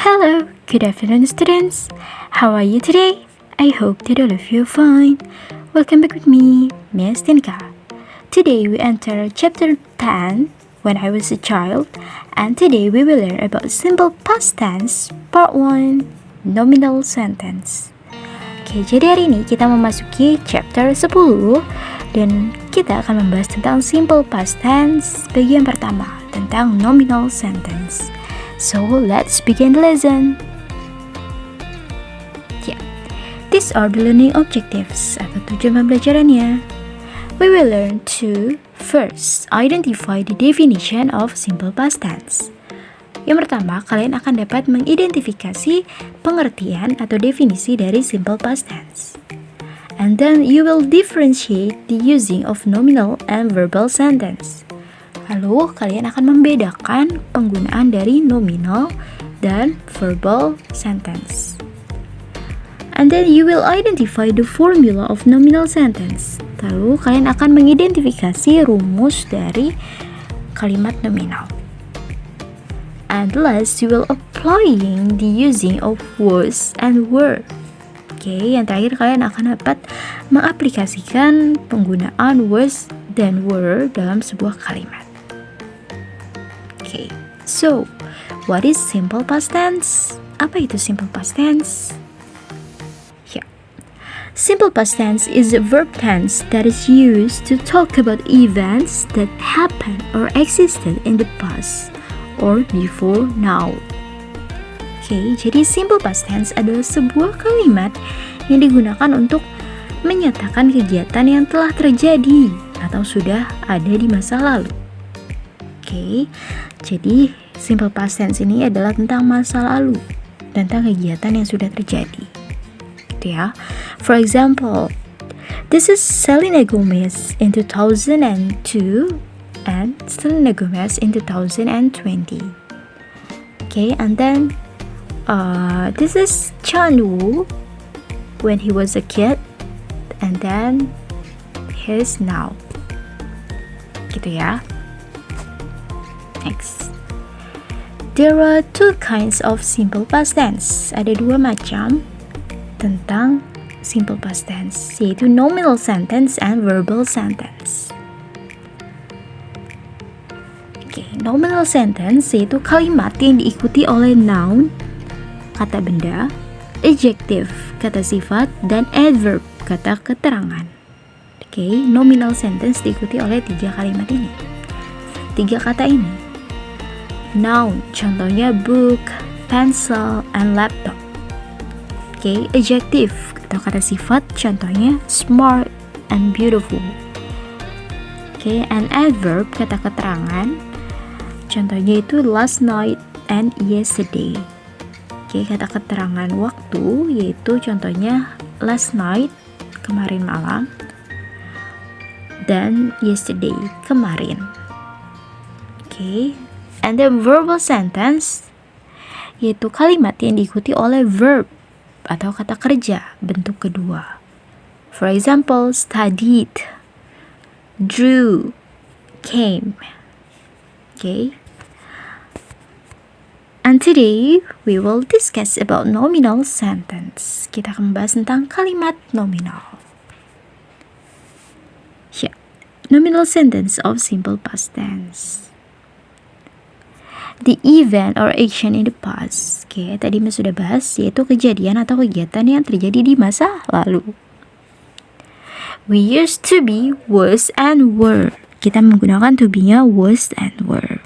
Hello, good afternoon students. How are you today? I hope that all of you are fine. Welcome back with me, Miss Tinka. Today we enter chapter 10, When I Was a Child, and today we will learn about simple past tense, part 1, nominal sentence. Oke, jadi hari ini kita memasuki chapter 10 dan kita akan membahas tentang simple past tense bagian pertama, tentang nominal sentence. So, let's begin the lesson. These are the learning objectives atau tujuan pembelajarannya. We will learn to first identify the definition of simple past tense. Yang pertama, kalian akan dapat mengidentifikasi pengertian atau definisi dari simple past tense. And then you will differentiate the using of nominal and verbal sentence. Lalu, kalian akan membedakan penggunaan dari nominal dan verbal sentence. And then you will identify the formula of nominal sentence. Lalu, kalian akan mengidentifikasi rumus dari kalimat nominal. And last, you will applying the using of was and were. Oke, yang terakhir kalian akan dapat mengaplikasikan penggunaan was dan were dalam sebuah kalimat. Okay, so what is simple past tense? Apa itu simple past tense? Simple past tense is a verb tense that is used to talk about events that happened or existed in the past or before now. Okay, jadi simple past tense adalah sebuah kalimat yang digunakan untuk menyatakan kegiatan yang telah terjadi atau sudah ada di masa lalu. Oke, jadi simple past tense ini adalah tentang masa lalu, tentang kegiatan yang sudah terjadi. Gitu ya. For example, this is Selena Gomez in 2002 and Selena Gomez in 2020. Okay, and then this is Chan Woo when he was a kid, and then he's now. Gitu ya. Next. There are two kinds of simple past tense. Ada dua macam tentang simple past tense, yaitu nominal sentence and verbal sentence. Oke, nominal sentence yaitu kalimat yang diikuti oleh noun, kata benda, adjective, kata sifat, dan adverb, kata keterangan. Oke, nominal sentence diikuti oleh tiga kalimat ini. Tiga kata ini. Noun, contohnya book, pencil, and laptop. Oke, adjective atau kata sifat, contohnya smart and beautiful. Oke, and adverb, kata keterangan, contohnya itu last night and yesterday. Oke, kata keterangan waktu, yaitu contohnya last night, kemarin malam, dan yesterday, kemarin. Oke, and then verbal sentence yaitu kalimat yang diikuti oleh verb atau kata kerja bentuk kedua. For example, studied, drew, came. Okay. And today we will discuss about nominal sentence. Kita akan membahas tentang kalimat nominal. Yeah. Nominal sentence of simple past tense. The event or action in the past. Oke, tadi Mas sudah bahas, yaitu kejadian atau kegiatan yang terjadi di masa lalu. We used to be, was, and were. Kita menggunakan to be-nya was and were.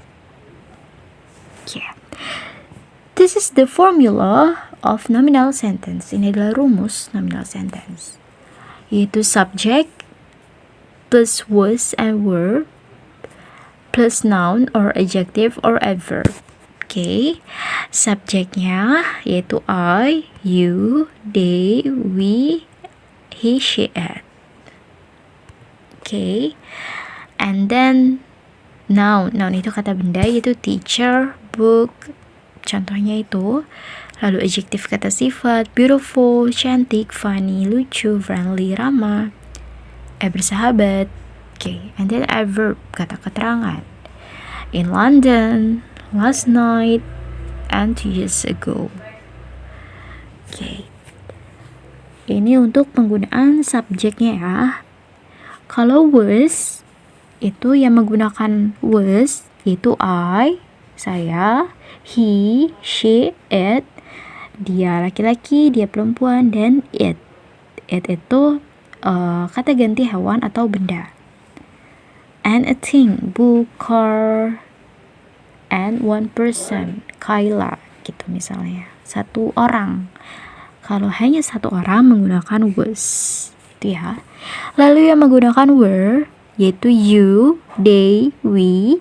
Oke. This is the formula of nominal sentence. Ini adalah rumus nominal sentence. Yaitu subject plus was and were plus noun or adjective or adverb. Oke, subjeknya yaitu I, you, they, we, he, she, it. Oke, and then noun itu kata benda, yaitu teacher, book, contohnya itu. Lalu adjective, kata sifat, beautiful, cantik, funny, lucu, friendly, ramah, bersahabat. Oke, and then adverb, kata keterangan. In London, last night, and 2 years ago. Oke. Ini untuk penggunaan subjeknya ya. Kalau was itu yang menggunakan was yaitu I, saya, he, she, it, dia laki-laki, dia perempuan, dan it. It itu kata ganti hewan atau benda. And a thing, book, car, and one person, Kayla, gitu misalnya. Satu orang. Kalau hanya satu orang menggunakan was, itu ya. Lalu yang menggunakan were, yaitu you, they, we,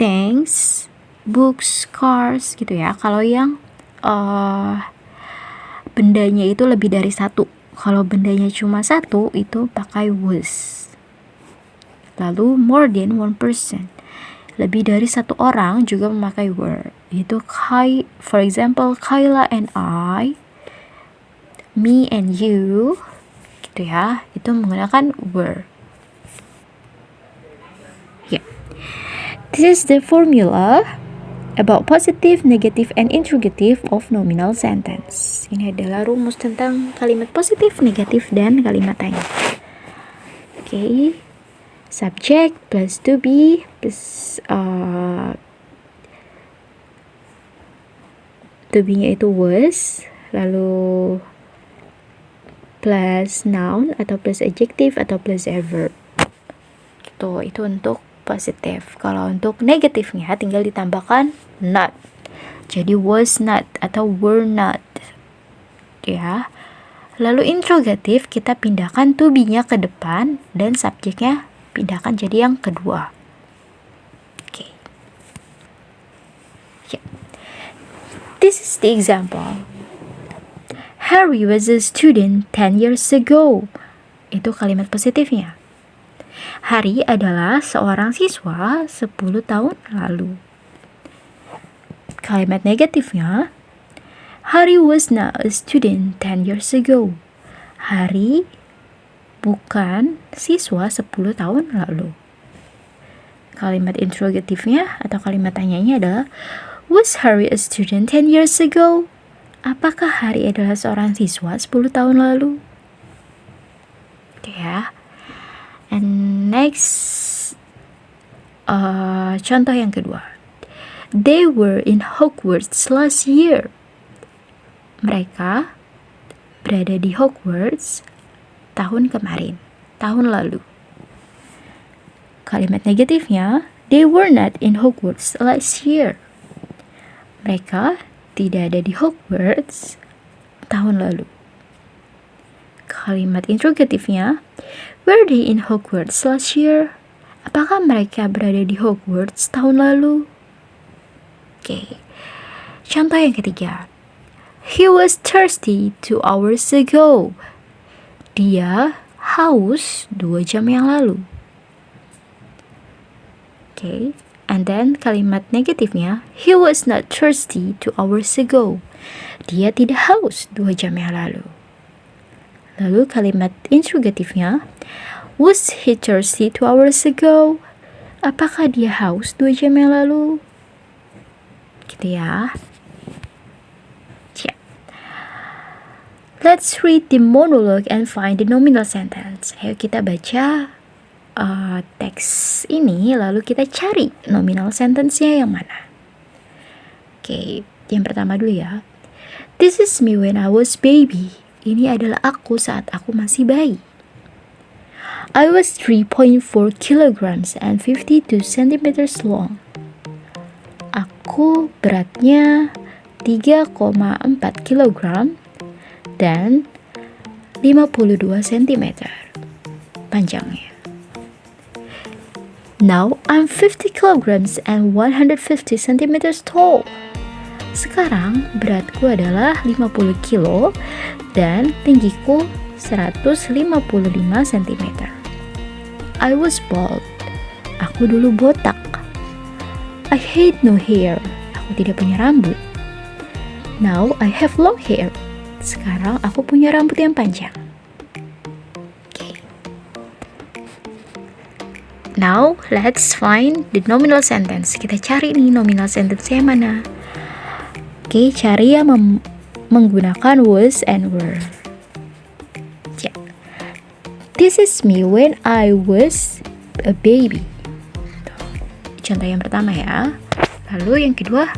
things, books, cars, gitu ya. Kalau yang bendanya itu lebih dari satu. Kalau bendanya cuma satu, itu pakai was. Lalu more than one person, lebih dari satu orang juga memakai were. Itu for example, Kayla and I, me and you, gitu ya. Itu menggunakan were. Yeah. This is the formula about positive, negative, and interrogative of nominal sentence. Ini adalah rumus tentang kalimat positif, negatif, dan kalimat tanya. Oke. Subject plus to be plus to be-nya itu was, lalu plus noun atau plus adjective atau plus adverb. Itu untuk positif. Kalau untuk negatifnya tinggal ditambahkan not. Jadi was not atau were not. Ya. Lalu interrogatif kita pindahkan to be-nya ke depan dan subjeknya pindahkan jadi yang kedua. Oke. Yeah. This is the example. Harry was a student 10 years ago. Itu kalimat positifnya. Harry adalah seorang siswa 10 tahun lalu. Kalimat negatifnya, Harry was not a student 10 years ago. Harry bukan siswa 10 tahun lalu. Kalimat interrogatifnya atau kalimat tanyanya adalah, was Harry a student 10 years ago? Apakah Harry adalah seorang siswa 10 tahun lalu? Oke ya. And next, contoh yang kedua. They were in Hogwarts last year. Mereka berada di Hogwarts tahun kemarin, tahun lalu. Kalimat negatifnya, they were not in Hogwarts last year. Mereka tidak ada di Hogwarts tahun lalu. Kalimat interrogatifnya, were they in Hogwarts last year? Apakah mereka berada di Hogwarts tahun lalu? Oke. Contoh yang ketiga. He was thirsty 2 hours ago. Dia haus 2 jam yang lalu. Oke. And then kalimat negatifnya, he was not thirsty 2 hours ago. Dia tidak haus 2 jam yang lalu. Lalu kalimat interrogatifnya, was he thirsty 2 hours ago? Apakah dia haus 2 jam yang lalu? Gitu ya. Let's read the monologue and find the nominal sentence. Ayo kita baca teks ini, lalu kita cari nominal sentence-nya yang mana. Oke, yang pertama dulu ya. This is me when I was baby. Ini adalah aku saat aku masih bayi. I was 3.4 kilograms and 52 centimeters long. Aku beratnya 3,4 kilogram dan 52 cm panjangnya. Now I'm 50 kilograms and 150 cm tall. Sekarang beratku adalah 50 kilo dan tinggiku 155 cm. I was bald. Aku dulu botak. I had no hair. Aku tidak punya rambut. Now I have long hair. Sekarang aku punya rambut yang panjang. Okay. Now let's find the nominal sentence. Kita cari nih nominal sentence yang mana. Oke, cari yang menggunakan was and were. Ya. This is me when I was a baby. Contoh yang pertama ya. Lalu yang kedua,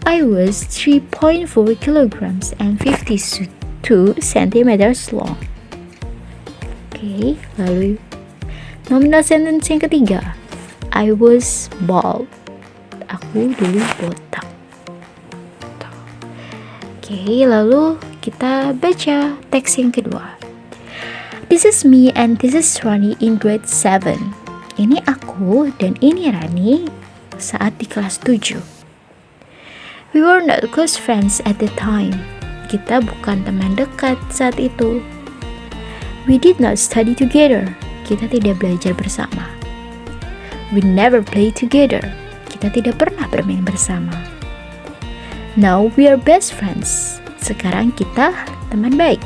I was 3.4 kilograms and 52 centimeters long. Oke, lalu nominal sentence yang ketiga, I was bald. Aku dulu botak. Oke, lalu kita baca teks yang kedua. This is me and this is Rani in grade 7. Ini aku dan ini Rani saat di kelas 7. We were not close friends at the time. Kita bukan teman dekat saat itu. We did not study together. Kita tidak belajar bersama. We never play together. Kita tidak pernah bermain bersama. Now we are best friends. Sekarang kita teman baik.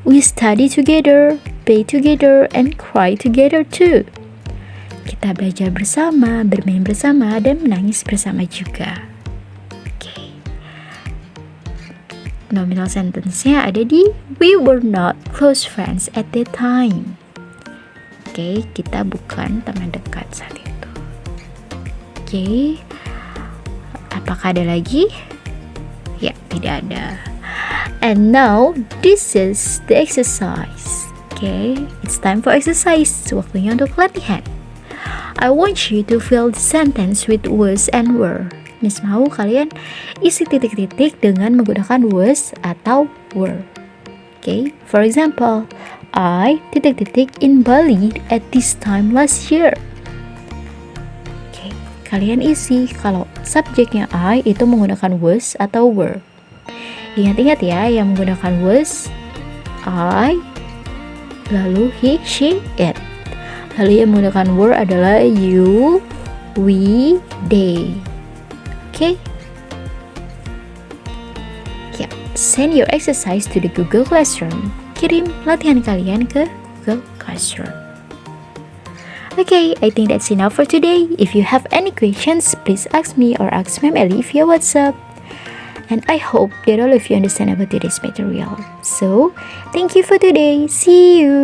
We study together, play together, and cry together too. Kita belajar bersama, bermain bersama, dan menangis bersama juga. Oke. Nominal sentence-nya ada di we were not close friends at that time. Oke, kita bukan teman dekat saat itu. Oke. Apakah ada lagi? Ya, tidak ada. And now, this is the exercise. Okay, it's time for exercise. Waktunya untuk latihan. I want you to fill the sentence with was and were. Miss mau kalian isi titik-titik dengan menggunakan was atau were. Okay, for example, I titik-titik in Bali at this time last year. Okay, kalian isi kalau subjeknya I itu menggunakan was atau were. Ingat-ingat ya, yang menggunakan was I, lalu he, she, it. Lalu yang menggunakan were adalah you, we, they. Oke? Ya, send your exercise to the Google Classroom. Kirim latihan kalian ke Google Classroom. Okay, I think that's enough for today. If you have any questions, please ask me or ask Ma'am Ellie via WhatsApp. And I hope that all of you understand about today's material. So, thank you for today. See you!